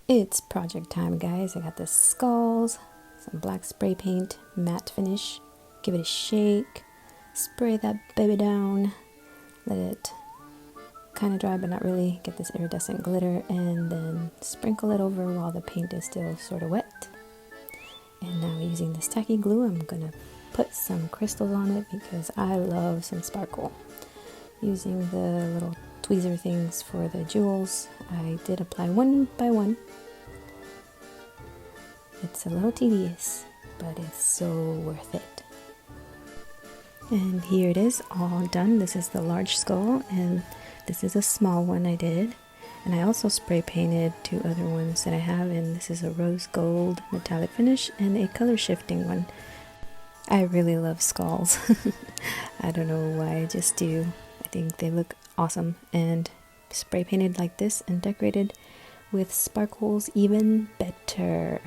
It's project time, guys. I got the skulls, some black spray paint, matte finish. Give it a shake, spray that baby down, let it kind of dry but not really, get this iridescent glitter, and then sprinkle it over while the paint is still sort of wet. And now using this tacky glue, I'm gonna put some crystals on it because I love some sparkle. Using the little tweezer things for the jewels, I did apply one by one. It's a little tedious, but it's so worth it. And here it is, all done. This is the large skull, and this is a small one I did. And I also spray painted two other ones that I have, and this is a rose gold metallic finish and a color shifting one. I really love skulls. I don't know why, I just do. I think they look awesome, and spray painted like this and decorated with sparkles even better.